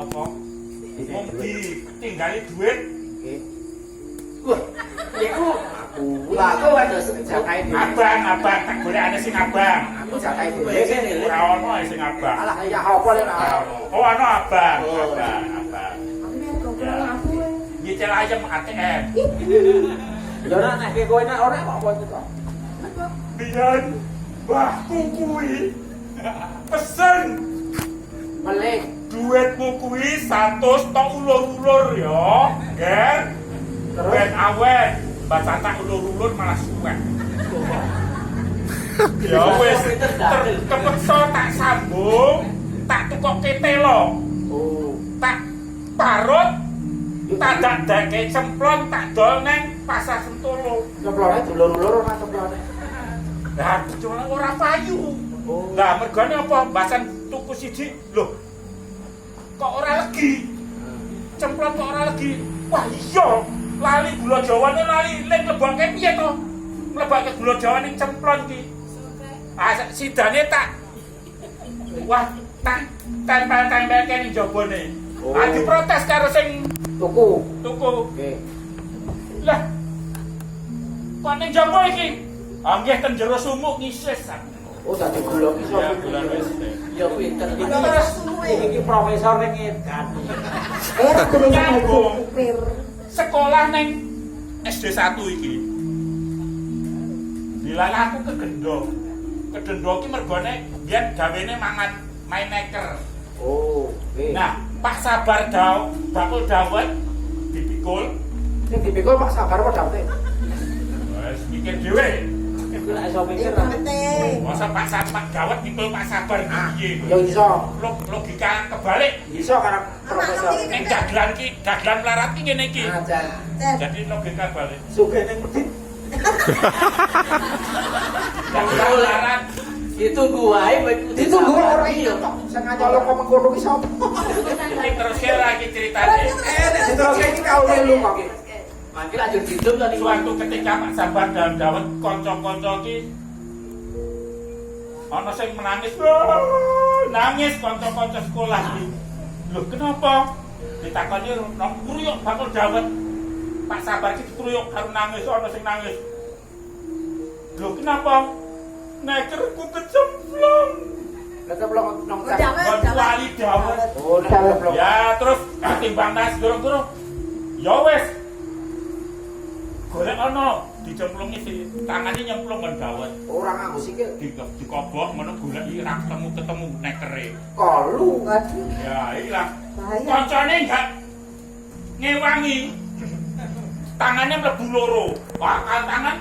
Apa? Wong ditinggali duit. Nggih. Wah, niku aku. Lah aku ada jatahe dhewe. Abang tak golekane sing abang. Aku jatahe dhewe kene. Ora ono sing abang. Alah ya apa lek ora. Oh, ono abang. Oh. Abang. Nyicil ayam ATM. Ya ora nek kowe nek ora apa itu kok. Biyen mbahku kuwi pesen Melih. duitmu kuwi 100 tok ulur-ulur ya, Ger. Terus Ben awet, baca tak ulur-ulur malah suwek. Ya wis, kepeksa tak sambung, tak tukokke telo, oh, tak parut, tak dadake cemplon, tak dol neng Pasar Sentolo. cemplone dulur-ulur ora cemplone. Lah, cuma ora payu. Oh. Lah, mergane apa? Basan tuku siji, lho. Kok ora legi? Cemplon kok ora legi? Wah, iya. Lali gula jawane lali ning lebake piye to? Mlebake gula jawane ning cemplon ki. Ah, sidane tak. Wah, tak tempel-tempelke ning jabone. Oh. Ah, diprotes karo sing Tuku. tuku. Nggih. Lah. Kok ning jaba iki? Ah, nggih ten jero sumuk ngisis. Oh, dadi gula iso. Ya, bulan wis. Ya pinter iki. Terus Iki profesor ning edan. nyambung sekolah neng SD 1 iki. Dilalah aku ke Gendong. Ke Gendong iki mergone biyen gawene mangan main neker. Oh, nggih. Nah, Pak Sabar bakul dawet dipikul. Sing dipikul Pak Sabar apa dapete? Wes mikir dhewe. Iku lek iso mikir. Masa Pak Dawet pikul Pak Sabar piye? Ya iso. Logika kebalik. Iso karo profesor. Ning dagelan melarat ki ngene iki. Ah, Jan. Jadi logika balik. Sugih ning medit. Dagelan melarat Ditunggu wae ditunggu ora iya kok. Sing nyolok kok mengkono ki sapa? iki terus lagi ceritane. Nek diteruske iki kau melu kok iki. Mangke lanjut hidup tadi Suatu ketika Pak Sabar dan Dawet kanca-kanca iki ana sing menangis. Nangis kanca-kanca sekolah iki. Lho kenapa? Ditakoni nang kruyuk bakul Dawet. Pak Sabar iki kruyuk karo nangis ana sing nangis. Lho kenapa? Nekerku kecemplung. Kecemplung nang Wali Dawet. Oh, kecemplung. Ya terus timbang tas durung-durung. Ya wis. Golek ana dicemplungi si tangane nyemplung kan Dawet. Ora nganggo sikil. Dikoboh ngono golek iki ra ketemu nekere. Kolu. Ya ilang. Kancane enggak ngewangi. Tangannya mlebu loro. Bakal tangan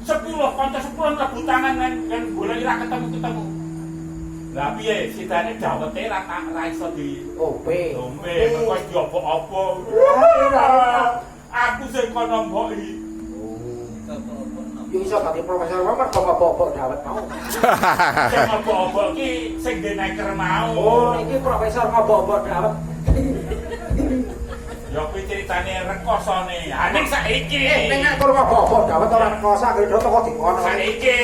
10 kanca 10 mlebu tangan kan golek ra ketemu. Lah piye sidane Dawete ra iso di Ombe. ombe kok diobok-obok. Aku sing kono mboki. Yo iso dadi profesor wae mergo ngobok Dawet mau. Sing ngobok-obok ki sing deneker mau. Oh, iki profesor ngobok Dawet. Ya kuwi ceritane rekosane. Ha ning saiki. Ning aku ngobok Dawet ora rekosa gedho teko dikono. Saiki.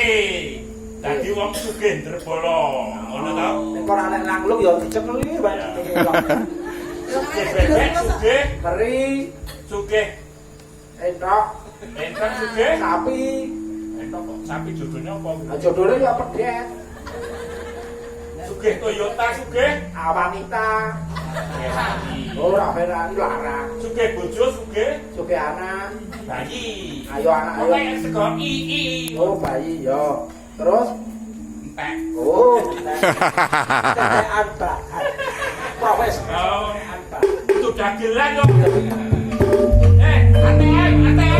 Dadi wong sugih ndrebala. Ngono ta? Nek ora nek langlung ya dicekeli wae. Sugih bebek sugih, Keri, sugih entok, entok sugih. sapi. Entok kok sapi judulnya apa? Nah, jodone ya pedet. Sugih Toyota sugih. Awanita. Ferrari. Ora Ferrari larang. Sugih bojo sugih. Suge anak. Bayi. Ayo anak ayo. Pokoke sego ii. Oh, bayi yo. Terus Entek. oh, tetean bahan. Profesor. Oh, itu dagelan yo. ATM